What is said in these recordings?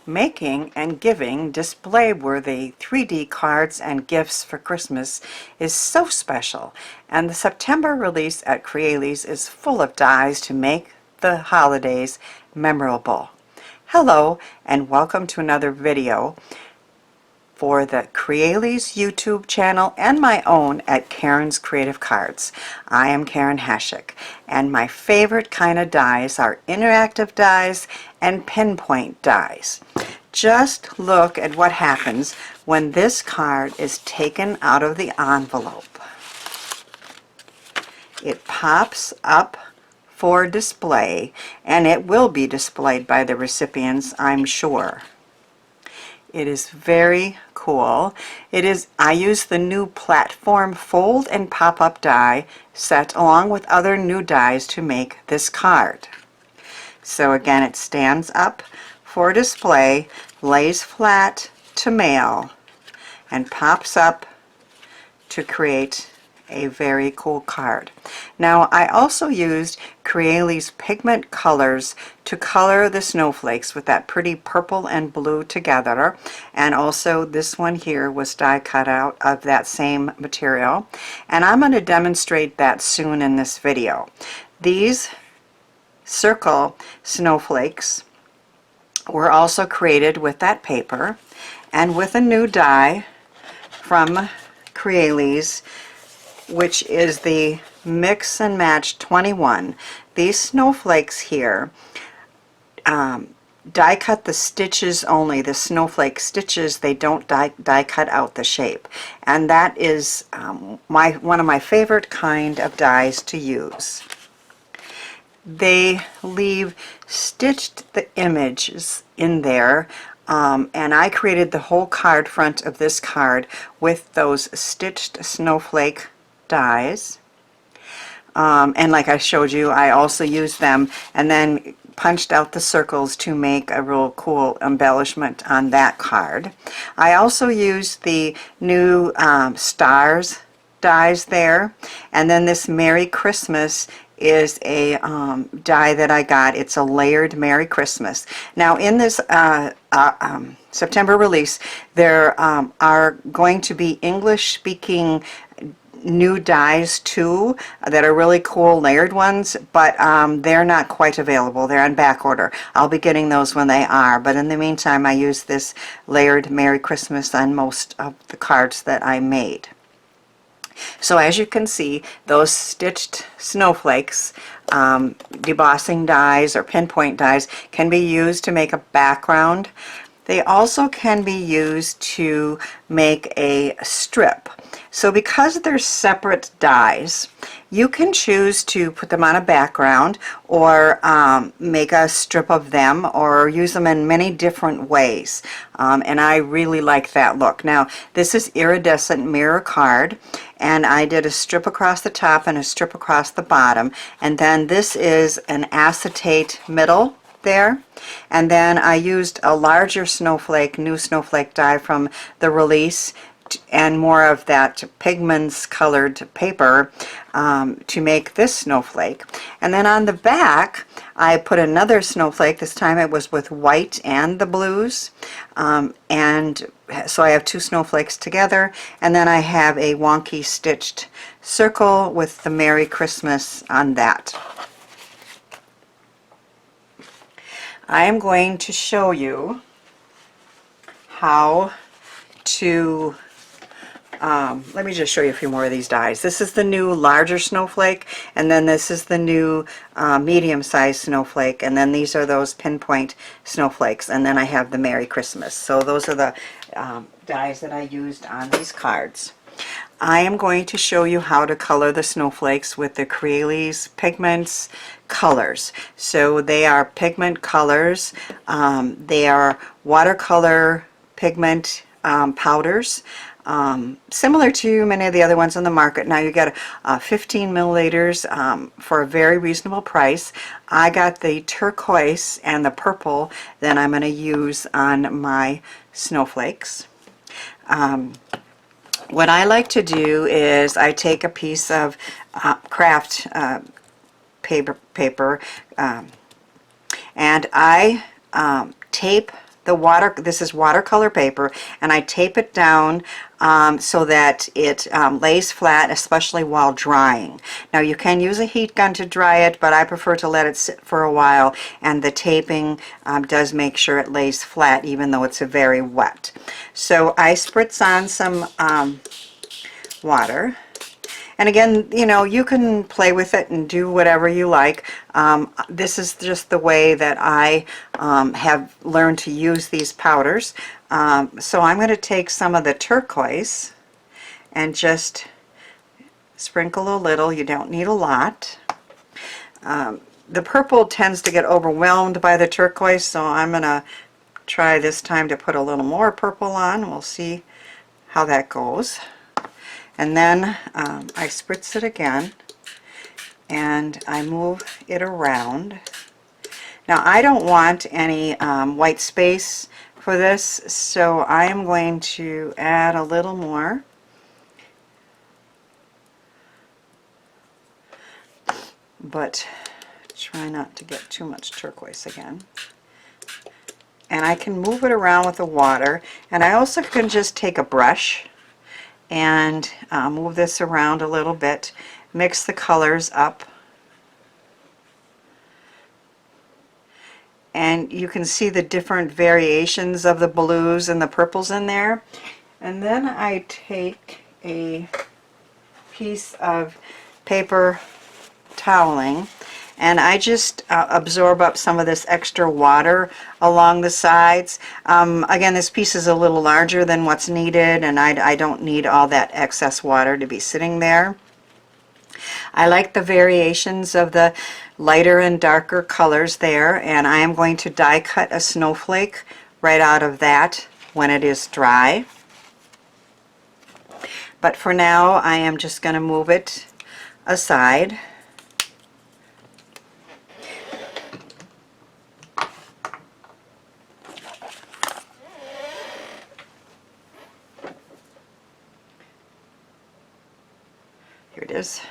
Making and giving display-worthy 3D cards and gifts for Christmas is so special, and the September release at Crealies is full of dies to make the holidays memorable. Hello, and welcome to another video for the Crealies YouTube channel and my own at Karen's Creative Cards. I am Karen Hashik, and my favorite kind of dies are interactive dies and pinpoint dies. Just look at what happens when this card is taken out of the envelope. It pops up for display, and it will be displayed by the recipients, I'm sure. It is very cool. I use the new platform fold and pop-up die set along with other new dies to make this card. So again, it stands up for display, lays flat to mail, and pops up to create a very cool card. Now, I also used Crealies pigment colors to color the snowflakes with that pretty purple and blue together, and also this one here was die cut out of that same material, and I'm going to demonstrate that soon in this video. These circle snowflakes were also created with that paper and with a new die from Crealies, which is the Mix and Match 21. These snowflakes here, die cut the stitches only, the snowflake stitches. They don't die cut out the shape, and that is one of my favorite kind of dies to use. They leave stitched the images in there, and I created the whole card front of this card with those stitched snowflake dies, and like I showed you, I also used them and then punched out the circles to make a real cool embellishment on that card. I also used the new stars dies there, and then this Merry Christmas is a die that I got. It's a layered Merry Christmas. Now in this September release, there are going to be English speaking new dies too that are really cool layered ones, but they're not quite available. They're on back order. I'll be getting those when they are, but in the meantime I use this layered Merry Christmas on most of the cards that I made. So as you can see, those stitched snowflakes, debossing dies or pinpoint dies, can be used to make a background. They also can be used to make a strip. So because they're separate dies, you can choose to put them on a background or make a strip of them or use them in many different ways. And I really like that look. Now, this is iridescent mirror card, and I did a strip across the top and a strip across the bottom. And then this is an acetate middle there, and then I used a larger snowflake, new snowflake die from the release, and more of that pigments colored paper to make this snowflake. And then on the back I put another snowflake. This time it was with white and the blues, and so I have two snowflakes together, and then I have a wonky stitched circle with the Merry Christmas on that. I am going to show you how to let me just show you a few more of these dies. This is the new larger snowflake, and then this is the new medium-sized snowflake, and then these are those pinpoint snowflakes, and then I have the Merry Christmas. So those are the dies that I used on these cards. I am going to show you how to color the snowflakes with the Crealies Pigments colors. So they are pigment colors. They are watercolor pigment powders, similar to many of the other ones on the market. Now you get 15 milliliters for a very reasonable price. I got the turquoise and the purple that I'm going to use on my snowflakes. What I like to do is I take a piece of craft paper and I tape this is watercolor paper, and I tape it down so that it lays flat, especially while drying. Now you can use a heat gun to dry it, but I prefer to let it sit for a while, and the taping does make sure it lays flat even though it's very wet. So I spritz on some water. And again, you know, you can play with it and do whatever you like. This is just the way that I have learned to use these powders. So I'm going to take some of the turquoise and just sprinkle a little. You don't need a lot. The purple tends to get overwhelmed by the turquoise, so I'm going to try this time to put a little more purple on. We'll see how that goes. And then I spritz it again, and I move it around. Now I don't want any white space for this, so I am going to add a little more. But try not to get too much turquoise again. And I can move it around with the water, and I also can just take a brush and move this around a little bit, mix the colors up, and you can see the different variations of the blues and the purples in there. And then I take a piece of paper toweling, and I just absorb up some of this extra water along the sides. Again, this piece is a little larger than what's needed, and I don't need all that excess water to be sitting there. I like the variations of the lighter and darker colors there, and I am going to die cut a snowflake right out of that when it is dry. But for now, I am just going to move it aside. Here it is.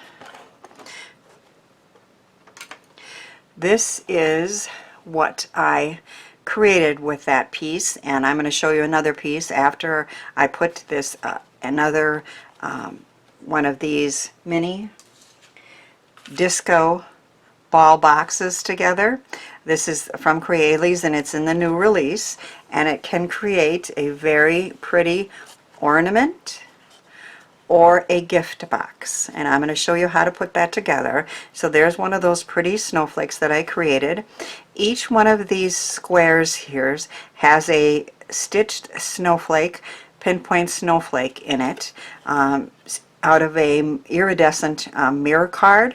This is what I created with that piece, and I'm going to show you another piece after I put this another one of these mini disco ball boxes together. This is from Crealies, and it's in the new release, and it can create a very pretty ornament or a gift box, and I'm going to show you how to put that together. So there's one of those pretty snowflakes that I created. Each one of these squares here has a stitched snowflake, pinpoint snowflake in it, out of a iridescent mirror card.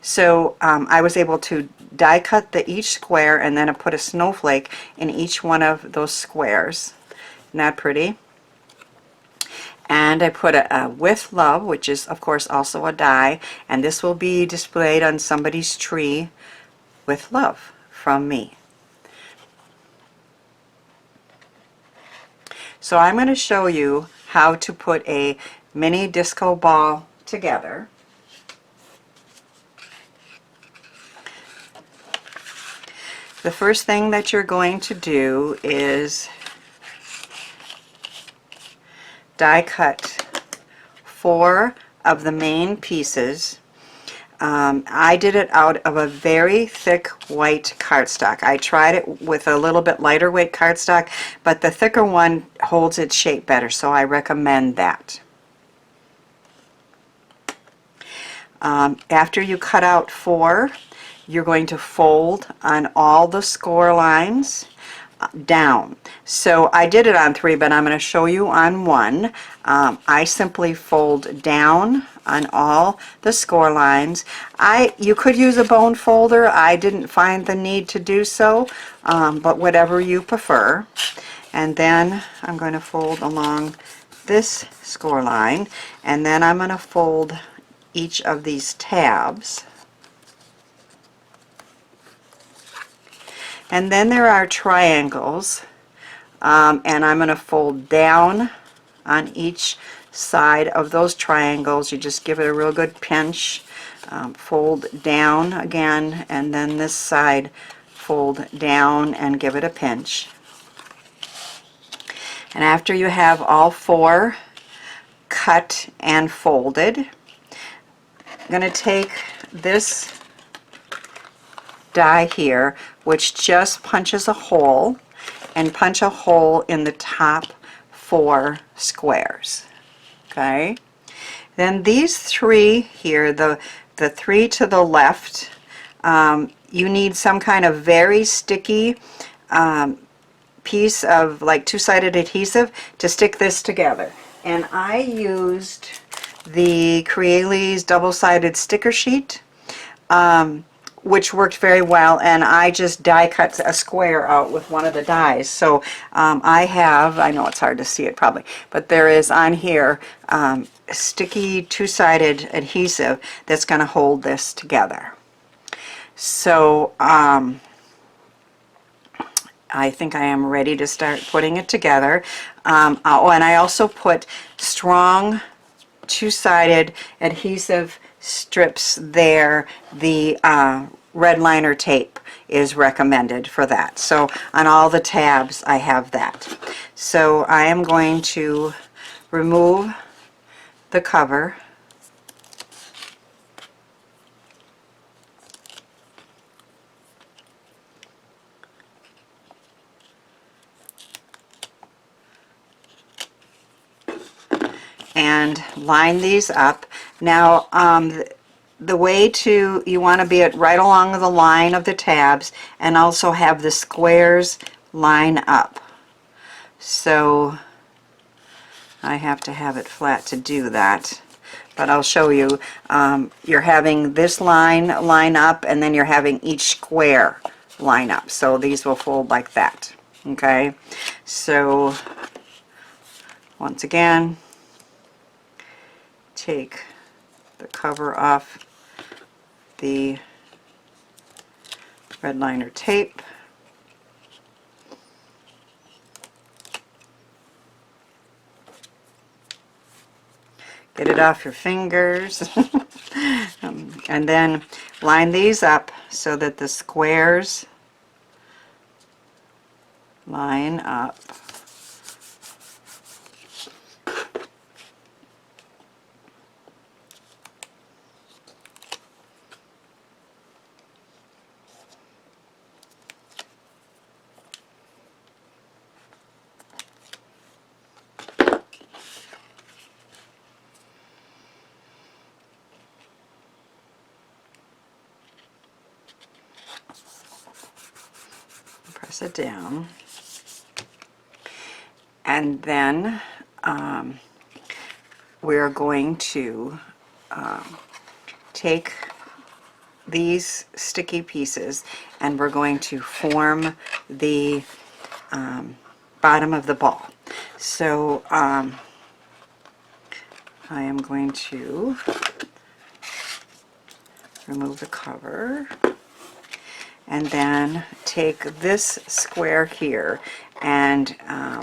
So I was able to die cut each square, and then I put a snowflake in each one of those squares. Isn't that pretty? And I put a With Love, which is of course also a die, and this will be displayed on somebody's tree with love from me. So I'm going to show you how to put a mini disco ball together. The first thing that you're going to do is die cut 4 of the main pieces. I did it out of a very thick white cardstock. I tried it with a little bit lighter weight cardstock, but the thicker one holds its shape better, so I recommend that. After you cut out 4, you're going to fold on all the score lines down. So I did it on 3, but I'm going to show you on 1. I simply fold down on all the score lines. You could use a bone folder. I didn't find the need to do so, but whatever you prefer. And then I'm going to fold along this score line, and then I'm going to fold each of these tabs. And then there are triangles, and I'm going to fold down on each side of those triangles. You just give it a real good pinch, fold down again, and then this side fold down and give it a pinch. And after you have all 4 cut and folded, I'm going to take this die here, which just punches a hole, and punch a hole in the top 4 squares. Okay? Then these 3 here, the 3 to the left, you need some kind of very sticky piece of like 2-sided adhesive to stick this together. And I used the Crealies double-sided sticker sheet, which worked very well, and I just die cut a square out with one of the dies. So I know it's hard to see it probably, but there is on here sticky 2-sided adhesive that's going to hold this together. So I think I am ready to start putting it together. Oh, and I also put strong 2-sided adhesive strips there. The red liner tape is recommended for that. So on all the tabs I have that. So I am going to remove the cover. And line these up. Now the way you want to be right along the line of the tabs and also have the squares line up. So I have to have it flat to do that, but I'll show you. You're having this line up, and then you're having each square line up. So these will fold like that. Okay, so once again, take the cover off the red liner tape. Get it off your fingers. And then line these up so that the squares line up. Press it down, and then we're going to take these sticky pieces and we're going to form the bottom of the ball. So I am going to remove the cover, and then take this square here and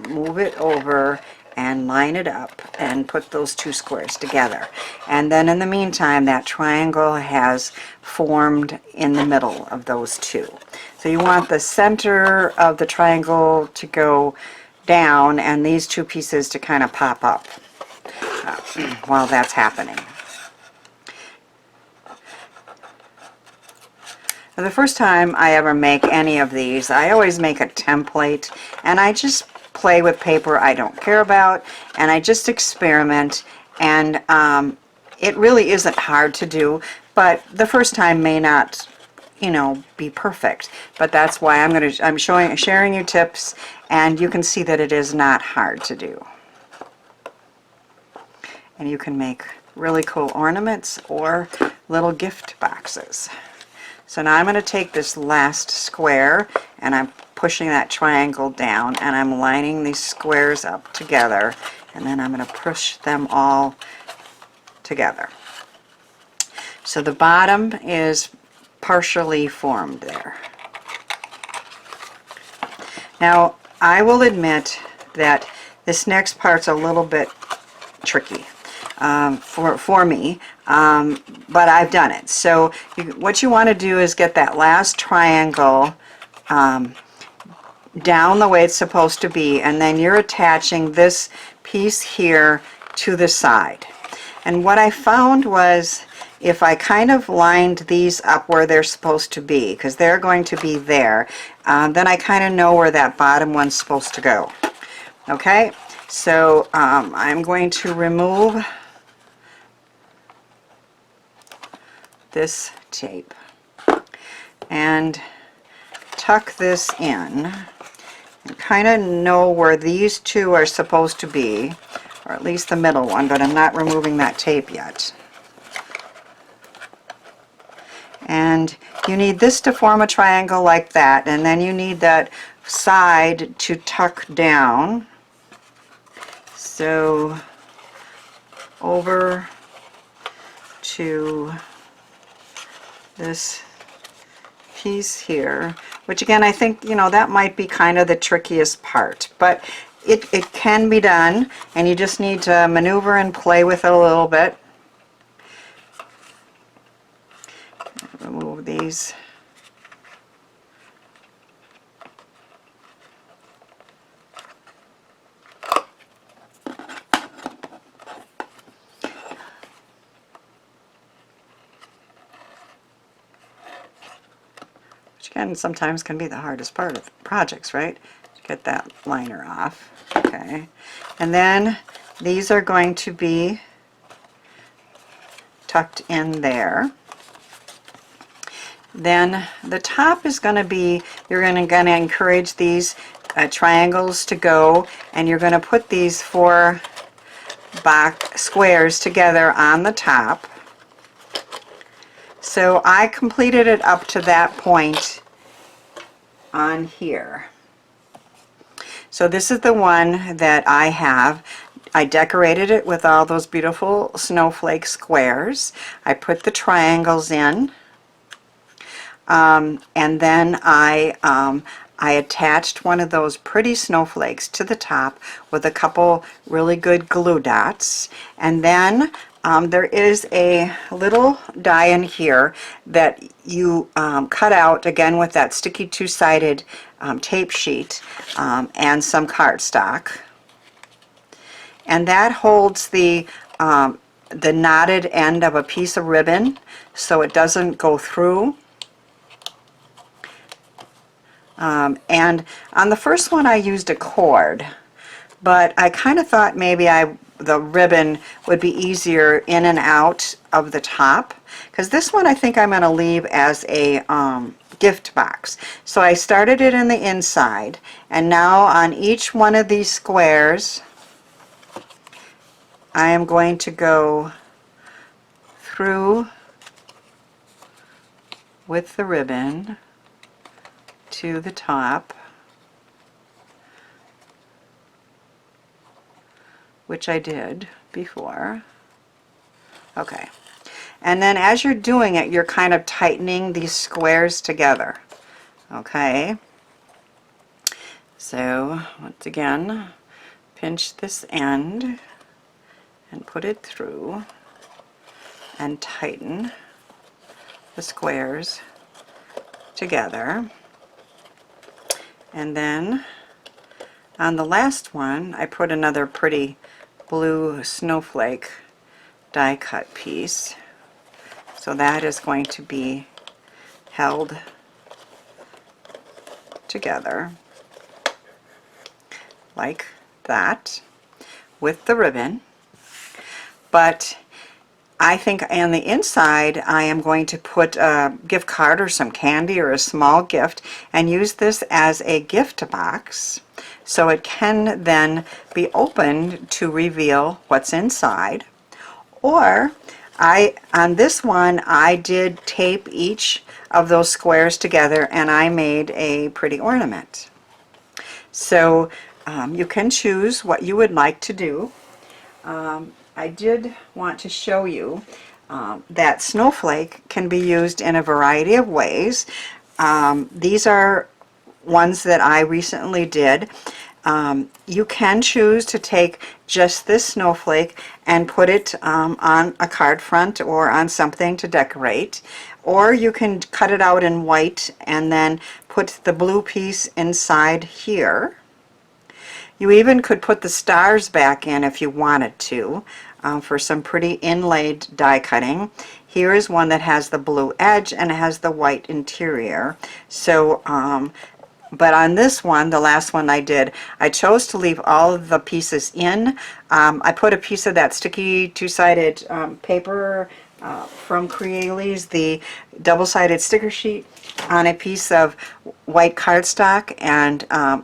move it over and line it up and put those 2 squares together. And then in the meantime, that triangle has formed in the middle of those 2. So you want the center of the triangle to go down and these 2 pieces to kind of pop up while that's happening. Now, the first time I ever make any of these, I always make a template, and I just play with paper I don't care about, and I just experiment, and it really isn't hard to do, but the first time may not, you know, be perfect. But that's why I'm sharing you tips, and you can see that it is not hard to do. And you can make really cool ornaments or little gift boxes. So now I'm going to take this last square and I'm pushing that triangle down and I'm lining these squares up together, and then I'm going to push them all together. So the bottom is partially formed there. Now I will admit that this next part's a little bit tricky for me, but I've done it. So what you want to do is get that last triangle down the way it's supposed to be, and then you're attaching this piece here to the side. And what I found was, if I kind of lined these up where they're supposed to be, because they're going to be there, then I kind of know where that bottom one's supposed to go. Okay, so I'm going to remove this tape and tuck this in and kind of know where these two are supposed to be, or at least the middle one, but I'm not removing that tape yet. And you need this to form a triangle like that, and then you need that side to tuck down. So over to this piece here, which again, I think, you know, that might be kind of the trickiest part, but it can be done, and you just need to maneuver and play with it a little bit. Remove these. Which again, sometimes can be the hardest part of projects, right? To get that liner off. Okay. And then these are going to be tucked in there. Then the top is going to be, you're going to encourage these triangles to go, and you're going to put these 4 box squares together on the top. So I completed it up to that point on here. So this is the one that I have. I decorated it with all those beautiful snowflake squares. I put the triangles in. And then I attached one of those pretty snowflakes to the top with a couple really good glue dots. And then there is a little die in here that you cut out, again with that sticky two-sided tape sheet and some cardstock. And that holds the knotted end of a piece of ribbon so it doesn't go through. And on the first one I used a cord, but I kind of thought maybe the ribbon would be easier in and out of the top, because this one I think I'm going to leave as a gift box. So I started it in the inside, and now on each one of these squares I am going to go through with the ribbon to the top, which I did before. Okay, and then as you're doing it, you're kind of tightening these squares together. Okay, so once again, pinch this end and put it through and tighten the squares together. And then on the last one, I put another pretty blue snowflake die cut piece. So that is going to be held together like that with the ribbon. But I think on the inside I am going to put a gift card or some candy or a small gift and use this as a gift box, so it can then be opened to reveal what's inside. Or on this one I did tape each of those squares together and I made a pretty ornament. So you can choose what you would like to do. I did want to show you that snowflake can be used in a variety of ways. These are ones that I recently did. You can choose to take just this snowflake and put it on a card front or on something to decorate, or you can cut it out in white and then put the blue piece inside here. You even could put the stars back in if you wanted to, for some pretty inlaid die cutting. Here is one that has the blue edge and it has the white interior. So but on this one, the last one I did, I chose to leave all of the pieces in. I put a piece of that sticky two-sided paper from Crealies, the double-sided sticker sheet, on a piece of white cardstock and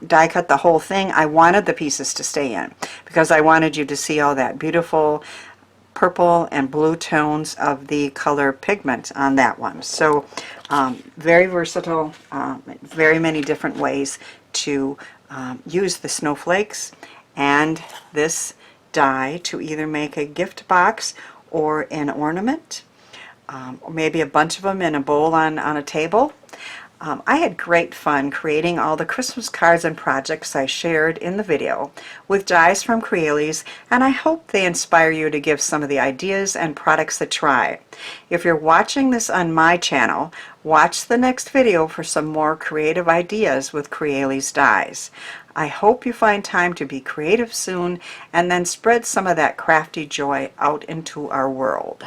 die cut the whole thing. I wanted the pieces to stay in because I wanted you to see all that beautiful purple and blue tones of the color pigment on that one. So very versatile, very many different ways to use the snowflakes and this die to either make a gift box or an ornament, or maybe a bunch of them in a bowl on a table. I had great fun creating all the Christmas cards and projects I shared in the video with dies from Crealies, and I hope they inspire you to give some of the ideas and products a try. If you're watching this on my channel, watch the next video for some more creative ideas with Crealies dies. I hope you find time to be creative soon and then spread some of that crafty joy out into our world.